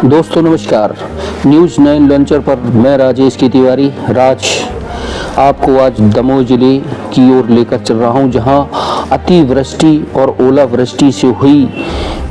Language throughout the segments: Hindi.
दोस्तों नमस्कार। न्यूज़ 9 लॉन्चर पर मैं राजेश की तिवारी राज आपको आज दमोह जिले की ओर लेकर चल रहा हूं, जहां अतिवृष्टि और ओलावृष्टि से हुई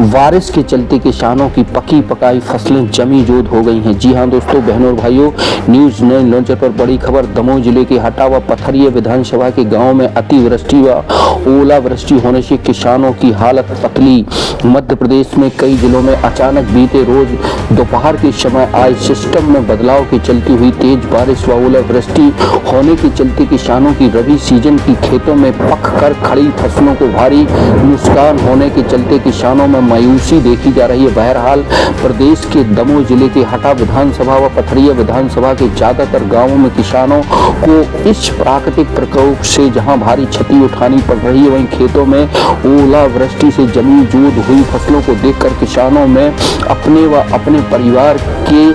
बारिश के चलते किसानों की पकी पकाई फसलें जमी जोद हो गई हैं। जी हां दोस्तों, बहनों और भाइयों, न्यूज़ 9 लॉन्चर पर बड़ी खबर। दमोह जिले के हटा व पथरिया विधानसभा के गांव में अतिवृष्टि व ओलावृष्टि होने से किसानों की हालत पतली। मध्य प्रदेश में कई जिलों में अचानक बीते रोज दोपहर के समय आए सिस्टम में बदलाव के चलते हुई तेज बारिश व ओलावृष्टि होने के चलते किसानों की रबी सीजन की खेतों में पक कर खड़ी फसलों को भारी नुकसान होने के चलते किसानों में मायूसी देखी जा रही है। बहरहाल प्रदेश के दमोह जिले के हटा विधानसभा व पथरिया विधानसभा के ज्यादातर गांवों में किसानों को इस प्राकृतिक प्रकोप से जहां भारी क्षति उठानी पड़ रही है, वहीं खेतों में ओलावृष्टि से जमी जोद हुई फसलों को देखकर किसानों में अपने व अपने परिवार के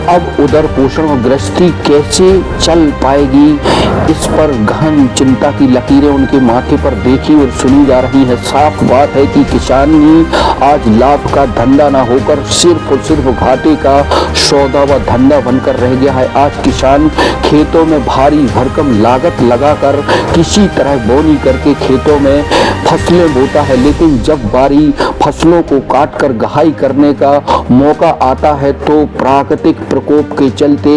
अब उधर पोषण व गृहस्थी कैसे चल पाएगी, इस पर गहन चिंता की लकीरें उनके माथे पर देखी और सुनी जा रही है। साफ बात है कि किसानी आज लाभ का धंधा ना होकर सिर्फ और सिर्फ घाटे का सौदा व धंधा बनकर रह गया है। आज किसान खेतों में भारी भरकम लागत लगाकर किसी तरह बोनी करके खेतों में फसलें बोता है, लेकिन जब बारी फसलों को काटकर गहाई करने का मौका आता है तो प्राकृतिक प्रकोप के चलते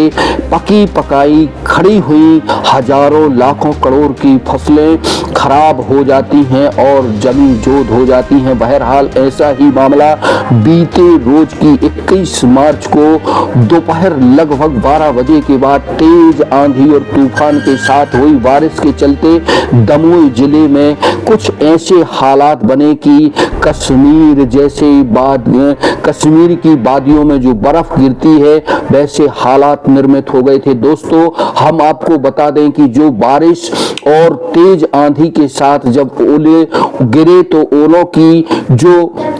पकी पकाई खड़ी हुई हजारों लाखों करोड़ की फसलें खराब हो जाती हैं और जमी जोद हो जाती हैं। बहरहाल ऐसा ही मामला बीते रोज की 21 मार्च को दोपहर लगभग 12 बजे के बाद तेज आंधी और तूफान के साथ हुई बारिश के चलते दमोह जिले में कुछ ऐसे हालात बने कि कश्मीर जैसे कश्मीर की वादियों में जो बर्फ गिरती है वैसे हालात निर्मित हो गए थे। दोस्तों, हम आपको बता दें कि जो बारिश और तेज आंधी के साथ जब ओले गिरे तो ओलों की जो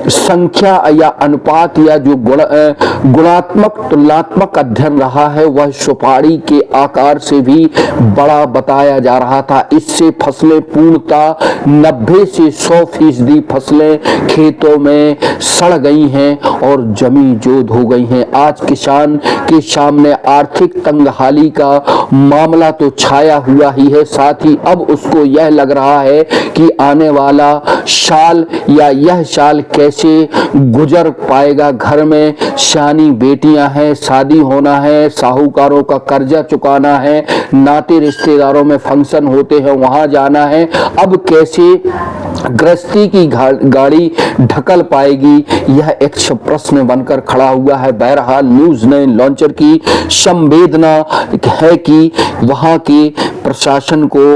संख्या या अनुपात या जो गुणात्मक तुलनात्मक अध्ययन रहा है वह सुपारी के आकार से भी बड़ा बताया जा रहा था। इससे फसलें पूर्णतः 90 से 100% फसलें खेतों में सड़ गई हैं और जमी जोद हो गई हैं। आज किसान के सामने आर्थिक तंगहाली का मामला तो छाया हुआ ही है, साथ ही अब उसको यह लग रहा है कि आने वाला साल या यह साल कैसे गुजर पाएगा। घर में शानी बेटियां हैं, शादी होना है, साहूकारों का कर्जा चुकाना है, नाते रिश्तेदारों में फंक्शन होते हैं वहां जाना है। अब कैसे गृहस्थी की गाड़ी ढकल पाएगी, यह एक प्रश्न बनकर खड़ा हुआ है। बहरहाल न्यूज़ 9 लॉन्चर की संवेदना है कि वहां के प्रशासन को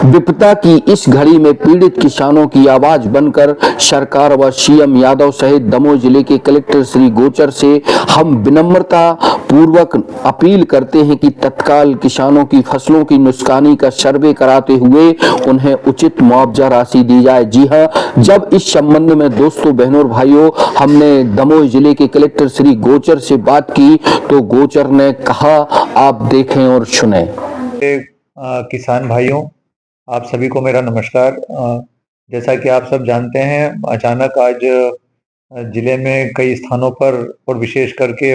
विपदा की इस घड़ी में पीड़ित किसानों की आवाज बनकर सरकार व सीएम यादव सहित दमोह जिले के कलेक्टर श्री गोचर से हम विनम्रता पूर्वक अपील करते हैं कि तत्काल किसानों की फसलों की नुकसानी का सर्वे कराते हुए उन्हें उचित मुआवजा राशि दी जाए। जी हां, जब इस संबंध में दोस्तों, बहनों और भाइयों, हमने दमोह जिले के कलेक्टर श्री गोचर से बात की तो गोचर ने कहा, आप देखें और सुने। किसान भाइयों, आप सभी को मेरा नमस्कार। जैसा कि आप सब जानते हैं, अचानक आज जिले में कई स्थानों पर और विशेष करके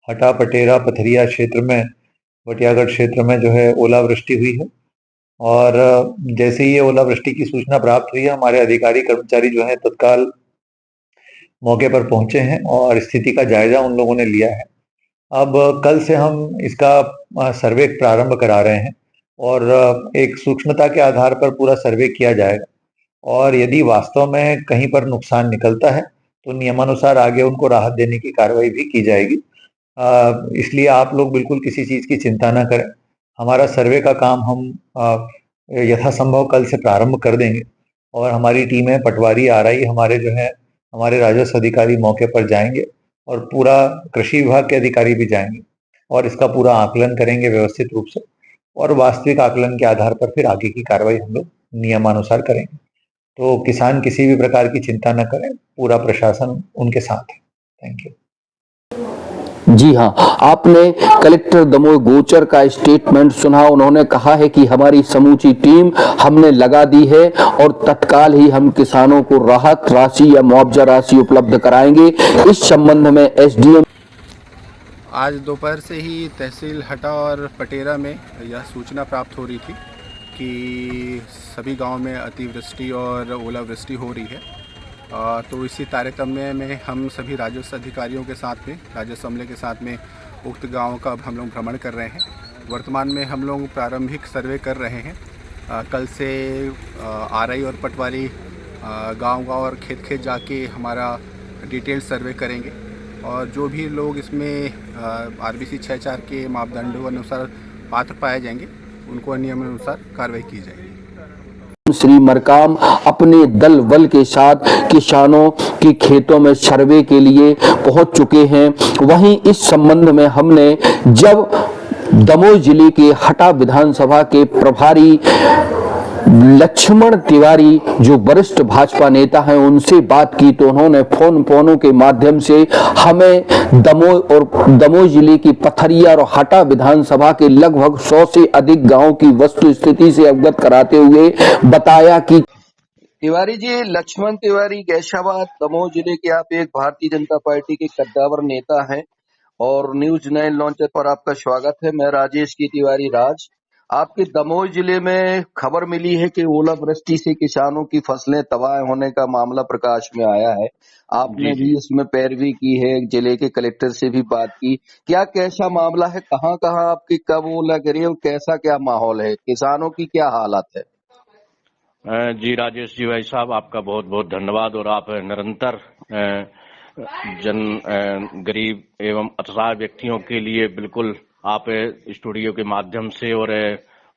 हटा पटेरा पथरिया क्षेत्र में, बटियागढ़ क्षेत्र में जो है ओलावृष्टि हुई है। और जैसे ही ये ओलावृष्टि की सूचना प्राप्त हुई है, हमारे अधिकारी कर्मचारी जो है तत्काल मौके पर पहुंचे हैं और स्थिति का जायजा उन लोगों ने लिया है। अब कल से हम इसका सर्वे प्रारंभ करा रहे हैं और एक सूक्ष्मता के आधार पर पूरा सर्वे किया जाएगा और यदि वास्तव में कहीं पर नुकसान निकलता है तो नियमानुसार आगे उनको राहत देने की कार्रवाई भी की जाएगी। इसलिए आप लोग बिल्कुल किसी चीज़ की चिंता ना करें। हमारा सर्वे का काम हम यथासंभव कल से प्रारंभ कर देंगे और हमारी टीमें पटवारी आरआई हमारे जो है हमारे राजस्व अधिकारी मौके पर जाएंगे और पूरा कृषि विभाग के अधिकारी भी जाएंगे और इसका पूरा आकलन करेंगे व्यवस्थित रूप से और वास्तविक आकलन के आधार पर फिर आगे की कार्रवाई हम लोग नियमानुसार करेंगे। तो किसान किसी भी प्रकार की चिंता न करें, पूरा प्रशासन उनके साथ है। Thank you. जी हाँ, आपने कलेक्टर दमोह गोचर का स्टेटमेंट सुना। उन्होंने कहा है कि हमारी समूची टीम हमने लगा दी है और तत्काल ही हम किसानों को राहत राशि या मुआवजा राशि उपलब्ध कराएंगे। इस संबंध में एसडीएम आज दोपहर से ही तहसील हटा और पटेरा में यह सूचना प्राप्त हो रही थी कि सभी गांव में अतिवृष्टि और ओलावृष्टि हो रही है। तो इसी तारतम्य में हम सभी राजस्व अधिकारियों के साथ में, राजस्व अमले के साथ में उक्त गाँव का अब हम लोग भ्रमण कर रहे हैं। वर्तमान में हम लोग प्रारंभिक सर्वे कर रहे हैं। कल से आरई और पटवारी गांव-गांव और खेत-खेत जाके हमारा डिटेल सर्वे करेंगे और जो भी लोग इसमें आरबीसी 6(4) के मापदंडों अनुसार पात्र पाए जाएंगे, उनको नियमानुसार कार्रवाई की जाएगी। श्री मरकाम अपने दल बल के साथ किसानों के खेतों में सर्वे के लिए पहुंच चुके हैं। वहीं इस संबंध में हमने जब दमोह जिले के हटा विधानसभा के प्रभारी लक्ष्मण तिवारी जो वरिष्ठ भाजपा नेता हैं उनसे बात की तो उन्होंने फोनों के माध्यम से हमें दमोह जिले की पथरिया और हटा विधानसभा के लगभग 100 से अधिक गांवों की वस्तु स्थिति से अवगत कराते हुए बताया कि तिवारी जी, लक्ष्मण तिवारी गैशाबाद दमोह जिले के आप एक भारतीय जनता पार्टी के कद्दावर नेता हैं और न्यूज 9 लॉन्चर पर आपका स्वागत है। मैं राजेश की तिवारी राज। आपके दमोह जिले में खबर मिली है कि ओलावृष्टि से किसानों की फसलें तबाह होने का मामला प्रकाश में आया है। आपने भी इसमें पैरवी की है, जिले के कलेक्टर से भी बात की। क्या कैसा मामला है, कहाँ आपकी कब ओला गिरी और कैसा क्या माहौल है, किसानों की क्या हालत है? जी राजेश जी भाई साहब, आपका बहुत बहुत धन्यवाद। और आप निरंतर गरीब एवं असहाय व्यक्तियों के लिए बिल्कुल आप स्टूडियो के माध्यम से और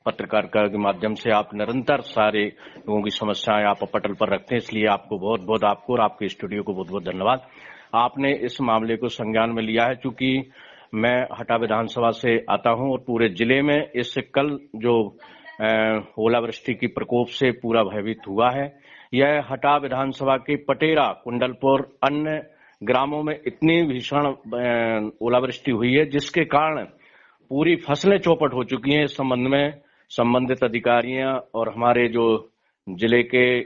पत्रकारिता के माध्यम से आप निरंतर सारे लोगों की समस्याएं आप पटल पर रखते हैं, इसलिए आपको बहुत बहुत आपको और आपके स्टूडियो को बहुत बहुत धन्यवाद। आपने इस मामले को संज्ञान में लिया है, चूंकि मैं हटा विधानसभा से आता हूं और पूरे जिले में इस कल जो ओलावृष्टि की प्रकोप से पूरा भयभीत हुआ है। यह हटा विधानसभा के पटेरा, कुंडलपुर, अन्य ग्रामों में इतनी भीषण ओलावृष्टि हुई है जिसके कारण पूरी फसलें चौपट हो चुकी हैं। इस संबंध में संबंधित अधिकारियां और हमारे जो जिले के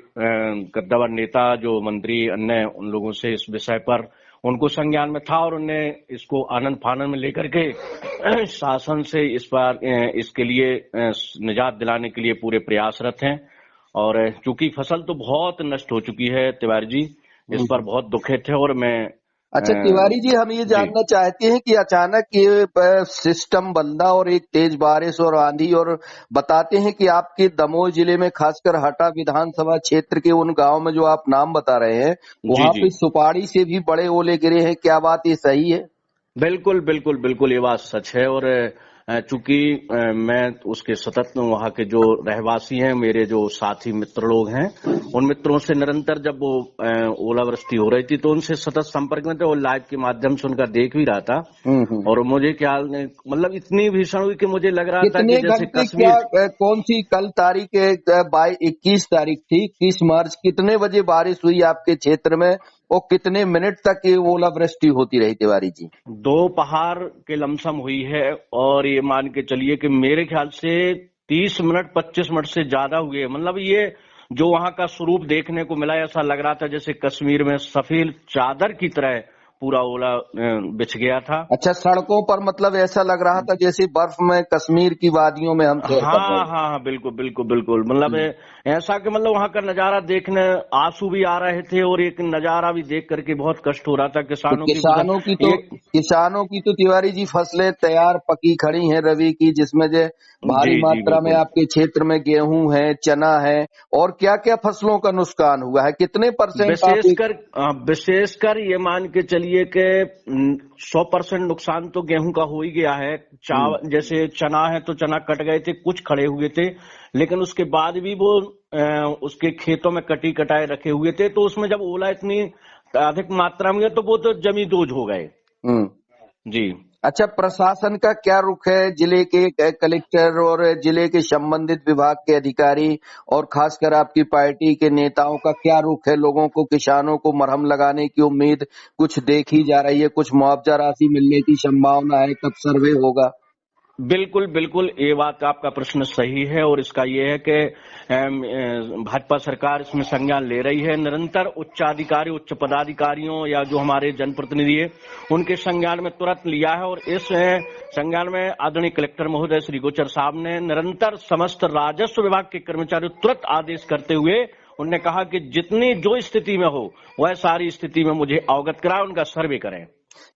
कद्दावर नेता, जो मंत्री, अन्य उन लोगों से इस विषय पर उनको संज्ञान में था और उन्हें इसको आनंद फानन में लेकर के शासन से इस बार इसके लिए निजात दिलाने के लिए पूरे प्रयासरत हैं। और चूंकि फसल तो बहुत नष्ट हो चुकी है तिवारी जी, इस पर बहुत दुखित है। और मैं अच्छा तिवारी जी, हम ये जानना चाहते हैं कि अचानक ये सिस्टम बंदा और एक तेज बारिश और आंधी, और बताते हैं कि आपके दमोह जिले में खासकर हटा विधानसभा क्षेत्र के उन गांव में जो आप नाम बता रहे हैं वहां पे सुपारी से भी बड़े ओले गिरे हैं, क्या बात ये सही है? बिल्कुल बिल्कुल बिल्कुल, ये बात सच है। और चूंकि मैं उसके सतत वहाँ के जो रहवासी हैं, मेरे जो साथी मित्र लोग हैं, उन मित्रों से निरंतर जब वो ओलावृष्टि हो रही थी तो उनसे सतत संपर्क में थे और लाइव के माध्यम से उनका देख भी रहा था। और मुझे क्या मतलब इतनी भीषण हुई कि मुझे लग रहा था कि जैसे कश्मीर। कौन सी कल तारीख 21 तारीख थी, 21 मार्च, कितने बजे बारिश हुई आपके क्षेत्र में और कितने मिनट तक ये ओलावृष्टि होती रही तिवारी जी? दोपहर के लमसम हुई है और ये मान के चलिए कि मेरे ख्याल से 30 मिनट 25 मिनट से ज्यादा हुए। मतलब ये जो वहां का स्वरूप देखने को मिला, ऐसा लग रहा था जैसे कश्मीर में सफेद चादर की तरह पूरा ओला बिछ गया था। अच्छा, सड़कों पर मतलब ऐसा लग रहा था जैसे बर्फ में कश्मीर की वादियों में हम सैर कर रहे हैं। हाँ, बिल्कुल बिल्कुल बिल्कुल। मतलब ऐसा कि मतलब वहां का नजारा देखने आंसू भी आ रहे थे और एक नजारा भी देख करके बहुत कष्ट हो रहा था किसानों की तो तिवारी जी फसलें तैयार पकी खड़ी हैं रबी की, जिसमें जो भारी मात्रा में आपके क्षेत्र में गेहूं है, चना है, और क्या क्या फसलों का नुकसान हुआ है, कितने %? विशेषकर ये मान के चलिए कि 100% नुकसान तो गेहूं का हो ही गया है। चावल जैसे चना है तो चना कट गए थे, कुछ खड़े हुए थे, लेकिन उसके बाद भी वो उसके खेतों में कटी कटाए रखे हुए थे। तो उसमें जब ओला इतनी अधिक मात्रा में तो वो तो जमी दोज हो गए। जी अच्छा, प्रशासन का क्या रुख है? जिले के कलेक्टर और जिले के संबंधित विभाग के अधिकारी और खासकर आपकी पार्टी के नेताओं का क्या रुख है? लोगों को, किसानों को मरहम लगाने की उम्मीद कुछ देखी जा रही है? कुछ मुआवजा राशि मिलने की संभावना है? कब सर्वे होगा? बिल्कुल बिल्कुल, ये बात आपका प्रश्न सही है और इसका ये है कि भाजपा सरकार इसमें संज्ञान ले रही है। निरंतर उच्चाधिकारी, उच्च पदाधिकारियों या जो हमारे जनप्रतिनिधि है उनके संज्ञान में तुरंत लिया है और इस संज्ञान में आदरणीय कलेक्टर महोदय श्री गोचर साहब ने निरंतर समस्त राजस्व विभाग के कर्मचारियों तुरंत आदेश करते हुए उन्होंने कहा कि जितनी जो स्थिति में हो वह सारी स्थिति में मुझे अवगत कराए, उनका सर्वे करें।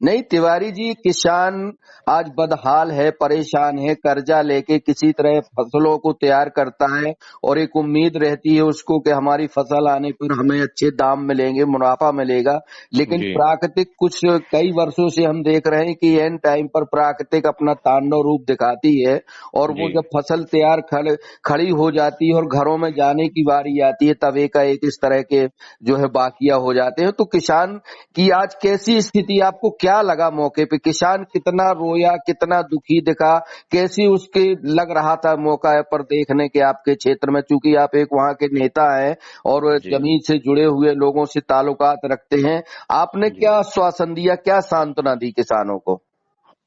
नहीं तिवारी जी, किसान आज बदहाल है, परेशान है, कर्जा लेके किसी तरह फसलों को तैयार करता है और एक उम्मीद रहती है उसको कि हमारी फसल आने पर हमें अच्छे दाम मिलेंगे, मुनाफा मिलेगा। लेकिन जी प्राकृतिक कुछ कई वर्षों से हम देख रहे हैं कि एन टाइम पर प्राकृतिक अपना तांडव रूप दिखाती है और वो जी जब फसल तैयार खड़ी हो जाती है और घरों में जाने की बारी आती है तब एक इस तरह के जो है बाकिया हो जाते हैं। तो किसान की आज कैसी स्थिति, आपको क्या लगा मौके पे? किसान कितना रोया, कितना दुखी दिखा, कैसी उसके लग रहा था मौका पर देखने के आपके क्षेत्र में, चूंकि आप एक वहां के नेता हैं और जी जमीन से जुड़े हुए लोगों से ताल्लुकात रखते हैं। आपने जी। क्या आश्वासन दिया, क्या सांत्वना दी किसानों को?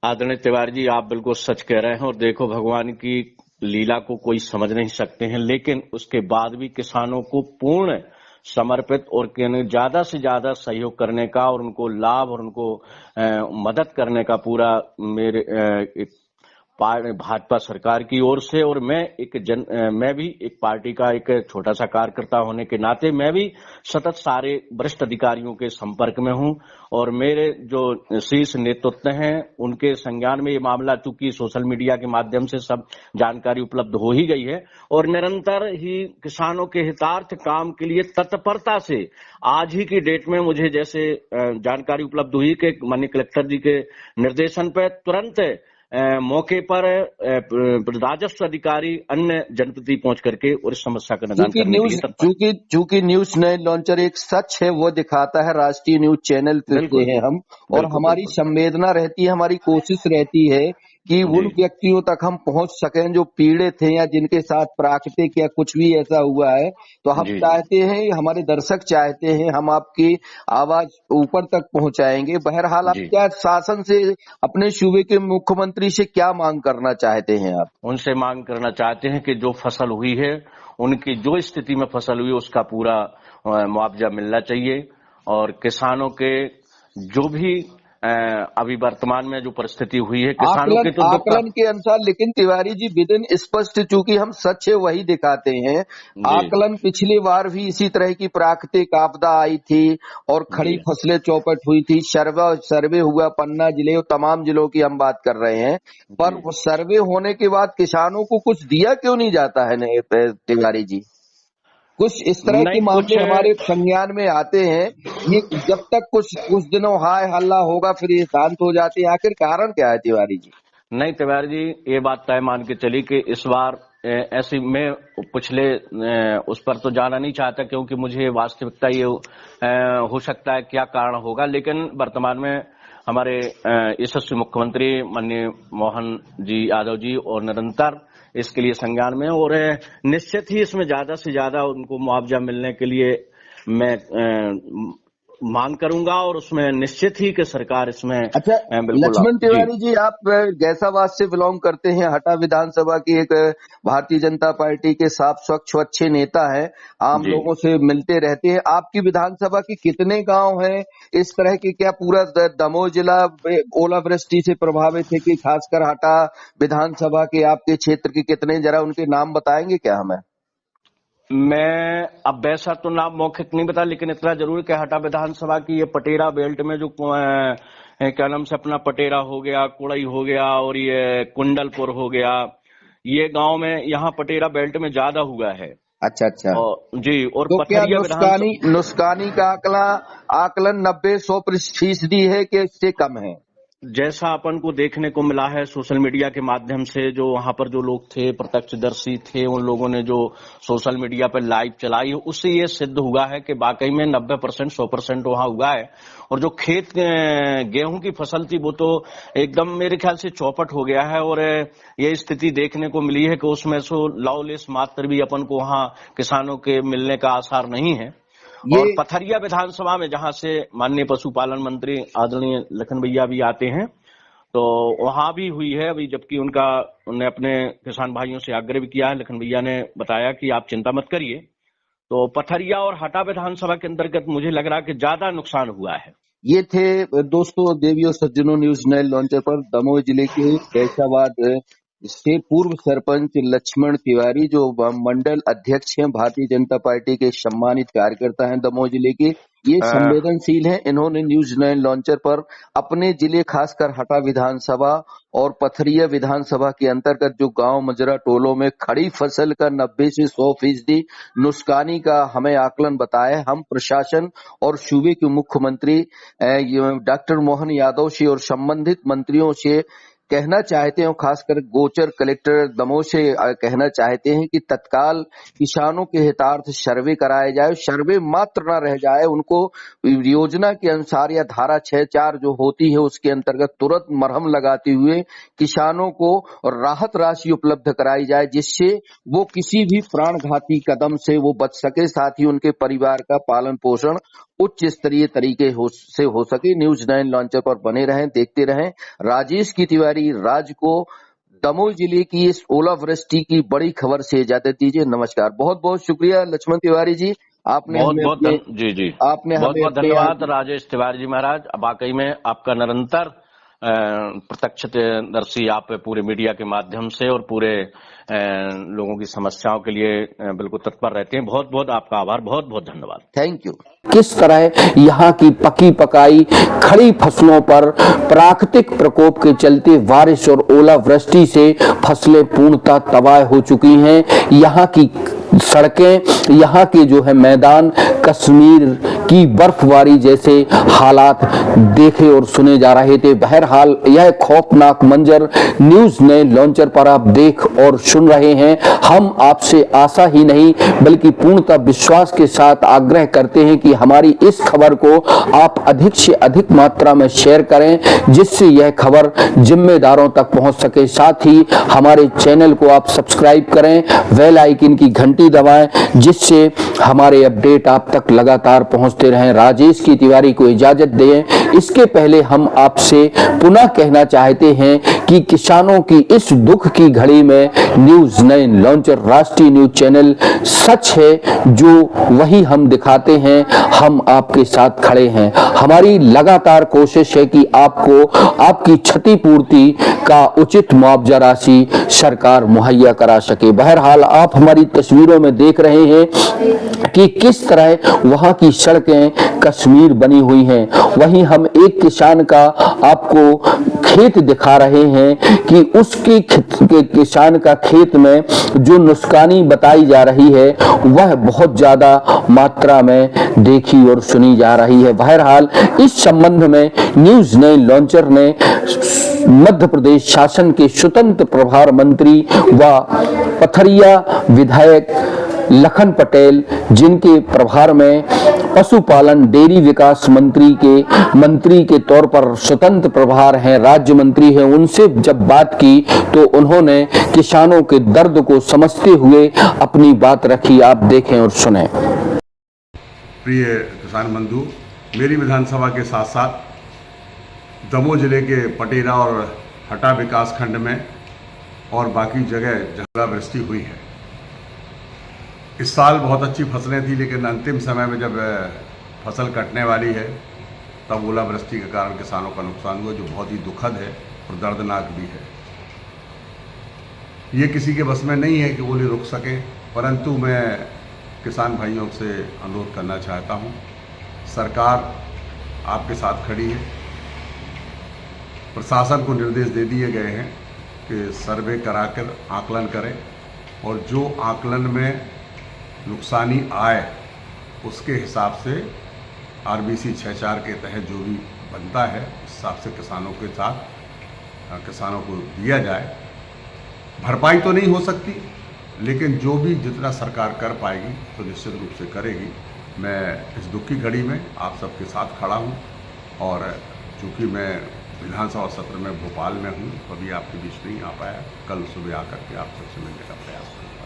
आदरणीय तिवारी जी, आप बिल्कुल सच कह रहे हैं और देखो, भगवान की लीला को कोई समझ नहीं सकते हैं, लेकिन उसके बाद भी किसानों को पूर्ण समर्पित और ज्यादा से ज्यादा सहयोग करने का और उनको लाभ और उनको मदद करने का पूरा मेरे एक भाजपा सरकार की ओर से और मैं भी एक पार्टी का एक छोटा सा कार्यकर्ता होने के नाते मैं भी सतत सारे वरिष्ठ अधिकारियों के संपर्क में हूं और मेरे जो शीर्ष नेतृत्व हैं उनके संज्ञान में ये मामला, चूंकि सोशल मीडिया के माध्यम से सब जानकारी उपलब्ध हो ही गई है और निरंतर ही किसानों के हितार्थ काम के लिए तत्परता से आज ही की डेट में मुझे जैसे जानकारी उपलब्ध हुई कि माननीय कलेक्टर जी के निर्देशन पर तुरंत मौके पर राजस्व अधिकारी अन्य जनप्रतिनिधि पहुंच करके और इस समस्या का निदान करने के लिए तत्पर। चूंकि न्यूज 9 लॉन्चर एक सच है, वो दिखाता है, राष्ट्रीय न्यूज चैनल पे हैं हम और हमारी संवेदना रहती है, हमारी कोशिश रहती है कि उन व्यक्तियों तक हम पहुंच सकें जो पीड़ित हैं या जिनके साथ प्राकृतिक या कुछ भी ऐसा हुआ है। तो हम चाहते हैं, हमारे दर्शक चाहते हैं, हम आपकी आवाज ऊपर तक पहुंचाएंगे। बहरहाल आप क्या शासन से, अपने सूबे के मुख्यमंत्री से क्या मांग करना चाहते हैं? आप उनसे मांग करना चाहते हैं कि जो फसल हुई है, उनकी जो स्थिति में फसल हुई उसका पूरा मुआवजा मिलना चाहिए और किसानों के जो भी अभी वर्तमान में जो परिस्थिति हुई है किसानों के तो आकलन के अनुसार, लेकिन तिवारी जी विदिन स्पष्ट, चूंकि हम सच है वही दिखाते हैं, आकलन पिछली बार भी इसी तरह की प्राकृतिक आपदा आई थी और खड़ी फसलें चौपट हुई थी। सर्वे हुआ पन्ना जिले और तमाम जिलों की हम बात कर रहे हैं, पर वो सर्वे होने के बाद किसानों को कुछ दिया क्यों नहीं जाता है तिवारी जी? कुछ इस तरह के मामले हमारे संज्ञान में आते हैं, ये जब तक कुछ दिनों हाय हल्ला होगा फिर ये शांत हो जाते हैं, आखिर कारण क्या है तिवारी जी? नहीं तिवारी जी, ये बात तय मान के चली कि इस बार ऐसी मैं पिछले उस पर तो जाना नहीं चाहता क्योंकि मुझे वास्तविकता ये हो सकता है क्या कारण होगा, लेकिन वर्तमान में हमारे यशस्वी मुख्यमंत्री माननीय मोहन जी यादव जी और निरंतर इसके लिए संज्ञान में और निश्चित ही इसमें ज्यादा से ज्यादा उनको मुआवजा मिलने के लिए मैं मांग करूंगा और उसमें निश्चित ही कि सरकार इसमें अच्छा लक्ष्मण तिवारी जी, आप गैसाबाद से बिलोंग करते हैं, हटा विधानसभा की एक भारतीय जनता पार्टी के साफ स्वच्छ अच्छे नेता है, आम लोगों से मिलते रहते हैं। आपकी विधानसभा के कितने गांव हैं इस तरह के? क्या पूरा दमोह जिला ओलावृष्टि से प्रभावित है कि खासकर हटा विधानसभा के आपके क्षेत्र के कितने, जरा उनके नाम बताएंगे क्या हमें? मैं अब वैसा तो नाम मौखिक नहीं बता, लेकिन इतना जरूर कि हटा विधानसभा की ये पटेरा बेल्ट में जो क्या नाम से अपना पटेरा हो गया, कुड़ई हो गया और ये कुंडलपुर हो गया, ये गांव में यहाँ पटेरा बेल्ट में ज्यादा हुआ है। अच्छा जी। और तो क्या नुस्कानी का आकलन 90-100% है कि इससे कम है? जैसा अपन को देखने को मिला है सोशल मीडिया के माध्यम से, जो वहां पर जो लोग थे, प्रत्यक्षदर्शी थे, उन लोगों ने जो सोशल मीडिया पर लाइव चलाई, उससे ये सिद्ध हुआ है कि वाकई में 90% 100% वहां हुआ है। और जो खेत गेहूं की फसल थी वो तो एकदम मेरे ख्याल से चौपट हो गया है। और ये स्थिति देखने को मिली है कि उसमें सो लवलेस मात्र भी अपन को वहां किसानों के मिलने का आसार नहीं है। और पथरिया विधानसभा में जहां से माननीय पशुपालन मंत्री आदरणीय लखन भैया भी आते हैं, तो वहां भी हुई है अभी, जबकि उन्होंने अपने किसान भाइयों से आग्रह भी किया है। लखन भैया ने बताया कि आप चिंता मत करिए। तो पथरिया और हटा विधानसभा के अंतर्गत मुझे लग रहा है कि ज्यादा नुकसान हुआ है। ये थे दोस्तों देवियों सज्जनों न्यूज नए लॉन्चर पर दमोह जिले के कैशाबाद से पूर्व सरपंच लक्ष्मण तिवारी, जो मंडल अध्यक्ष हैं भारतीय जनता पार्टी के सम्मानित कार्यकर्ता हैं दमोह जिले के। ये संवेदनशील हैं। इन्होंने न्यूज 9 लॉन्चर पर अपने जिले खासकर हटा विधानसभा और पथरिया विधानसभा के अंतर्गत जो गांव मजरा टोलों में खड़ी फसल का 90 से 100% नुकसानी का हमें आकलन बताया। हम प्रशासन और सूबे के मुख्यमंत्री डॉक्टर मोहन यादव से और संबंधित मंत्रियों से कहना चाहते हैं, खासकर गोचर कलेक्टर दमोह से कहना चाहते हैं कि तत्काल किसानों के हितार्थ सर्वे कराया जाए। सर्वे मात्र न रह जाए, उनको योजना के अनुसार या धारा 6(4) जो होती है उसके अंतर्गत तुरंत मरहम लगाते हुए किसानों को राहत राशि उपलब्ध कराई जाए, जिससे वो किसी भी प्राणघाती कदम से वो बच सके, साथ ही उनके परिवार का पालन पोषण उच्च स्तरीय तरीके से हो सके। न्यूज 9 लॉन्चर पर बने रहें, देखते रहें। राजेश की तिवारी राज को दमोह जिले की इस ओलावृष्टि की बड़ी खबर से इजाजत दीजिए। नमस्कार। बहुत बहुत शुक्रिया लक्ष्मण तिवारी जी, आपने बहुत धन्यवाद राजेश तिवारी जी महाराज। वाकई में आपका निरंतर प्रत्यक्षदर्शी आप पूरे मीडिया के माध्यम से और पूरे लोगों की समस्याओं के लिए बिल्कुल तत्पर रहते हैं। बहुत बहुत आपका आभार, बहुत बहुत धन्यवाद। Thank you. किस तरह यहाँ की पकी पकाई खड़ी फसलों पर प्राकृतिक प्रकोप के चलते बारिश और ओलावृष्टि से फसलें पूर्णतः तबाह हो चुकी हैं। यहाँ की सड़कें, यहाँ के जो है मैदान कश्मीर की बर्फबारी जैसे हालात देखे और सुने जा रहे थे। बहरहाल यह खौफनाक मंजर न्यूज 9 लॉन्चर पर आप देख और सुन रहे हैं। हम आपसे आशा ही नहीं बल्कि पूर्णतः विश्वास के साथ आग्रह करते हैं कि हमारी इस खबर को आप अधिक से अधिक मात्रा में शेयर करें, जिससे यह खबर जिम्मेदारों तक पहुंच सके। साथ ही हमारे चैनल को आप सब्सक्राइब करें, बेल आइकन की घंटी दबाएं, जिससे हमारे अपडेट आप तक लगातार पहुंचते रहें। राजेश की तिवारी को इजाजत दें। इसके पहले हम आपसे पुनः कहना चाहते हैं कि किसानों की इस दुख की घड़ी में न्यूज 9 लॉन्चर राष्ट्रीय न्यूज चैनल सच है जो वही हम दिखाते हैं। हम आपके साथ खड़े हैं। हमारी लगातार कोशिश है कि आपको आपकी क्षतिपूर्ति का उचित मुआवजा राशि सरकार मुहैया करा सके। बहरहाल आप हमारी तस्वीरों में देख रहे हैं कि किस तरह वहां की सड़कें कश्मीर बनी हुई हैं। वहीं हम एक किसान का आपको खेत दिखा रहे हैं कि उसके किसान का खेत में जो नुकसानी बताई जा रही है वह बहुत ज्यादा मात्रा में देखी और सुनी जा रही है। बहरहाल इस संबंध में न्यूज 9 लॉन्चर ने मध्य प्रदेश शासन के स्वतंत्र प्रभार मंत्री व पथरिया विधायक लखन पटेल, जिनके प्रभार में पशुपालन डेयरी विकास मंत्री के तौर पर स्वतंत्र प्रभार हैं, राज्य मंत्री हैं, उनसे जब बात की तो उन्होंने किसानों के दर्द को समझते हुए अपनी बात रखी। आप देखें और सुनें। प्रिय किसान बंधु, मेरी विधानसभा के साथ साथ दमोह जिले के पटेरा और हटा विकास खंड में और बाकी जगह जहाँ वृष्टि हुई है, इस साल बहुत अच्छी फसलें थी, लेकिन अंतिम समय में जब फसल कटने वाली है तब ओलावृष्टि के कारण किसानों का नुकसान हुआ, जो बहुत ही दुखद है और दर्दनाक भी है। ये किसी के बस में नहीं है कि ओले रुक सके, परंतु मैं किसान भाइयों से अनुरोध करना चाहता हूँ, सरकार आपके साथ खड़ी है। प्रशासन को निर्देश दे दिए गए हैं कि सर्वे कराकर आकलन करें और जो आकलन में नुकसानी आए उसके हिसाब से RBC 6-4 के तहत जो भी बनता है उस हिसाब से किसानों के साथ किसानों को दिया जाए। भरपाई तो नहीं हो सकती, लेकिन जो भी जितना सरकार कर पाएगी तो निश्चित रूप से करेगी। मैं इस दुख की घड़ी में आप सबके साथ खड़ा हूँ और चूँकि मैं विधानसभा सत्र में भोपाल में हूँ, अभी आपके बीच नहीं आ पाया। कल सुबह आकर के आप सबसे मिलने का प्रयास करूँगा।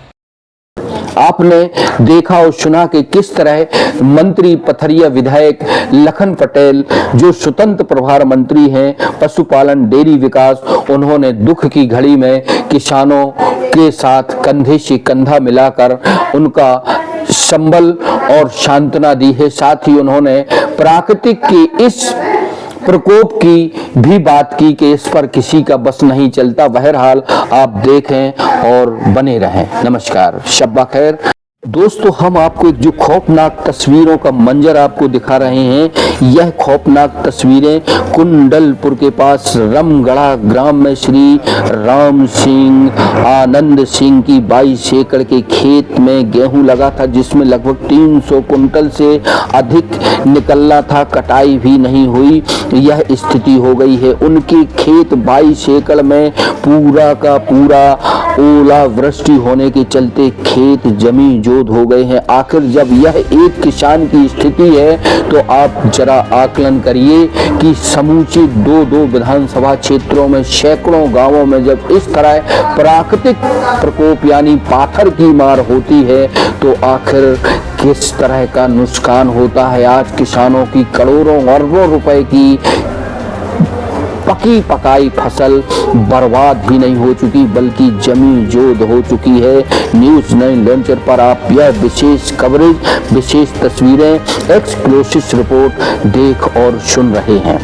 आपने देखा और सुना कि किस तरह मंत्री पथरिया विधायक लखन पटेल, जो स्वतंत्र प्रभार मंत्री हैं पशुपालन डेयरी विकास, उन्होंने दुख की घड़ी में किसानों के साथ कंधे से कंधा मिलाकर उनका संबल और सांत्वना दी है। साथ ही उन्होंने प्राकृतिक की इस प्रकोप की भी बात की कि इस पर किसी का बस नहीं चलता। बहरहाल आप देखें और बने रहें। नमस्कार, शब्बा खैर। दोस्तों, हम आपको एक जो खौफनाक तस्वीरों का मंजर आपको दिखा रहे हैं, यह खौफनाक तस्वीरें कुंडलपुर के पास रमगढ़ा ग्राम में श्री राम सिंह आनंद सिंह की 22 एकड़ के खेत में गेहूं लगा था, जिसमें लगभग 300 कुंटल से अधिक निकलना था। कटाई भी नहीं हुई, यह स्थिति हो गई है। उनके खेत 22 एकड़ में पूरा का पूरा ओलावृष्टि होने के चलते खेत जमी जोद हो गए हैं। आखिर जब यह एक किसान की स्थिति है तो आप जरा आकलन करिए कि समूचे दो विधानसभा क्षेत्रों में सैकड़ों गांवों में जब इस तरह प्राकृतिक प्रकोप यानी पाथर की मार होती है तो आखिर किस तरह का नुकसान होता है। आज किसानों की करोड़ों अरबों रुपए की पकी पकाई फसल बर्बाद भी नहीं हो चुकी बल्कि जमी जोद हो चुकी है। न्यूज़ 9 लॉन्चर पर आप यह विशेष कवरेज, विशेष तस्वीरें, एक्सक्लूसिव रिपोर्ट देख और सुन रहे हैं।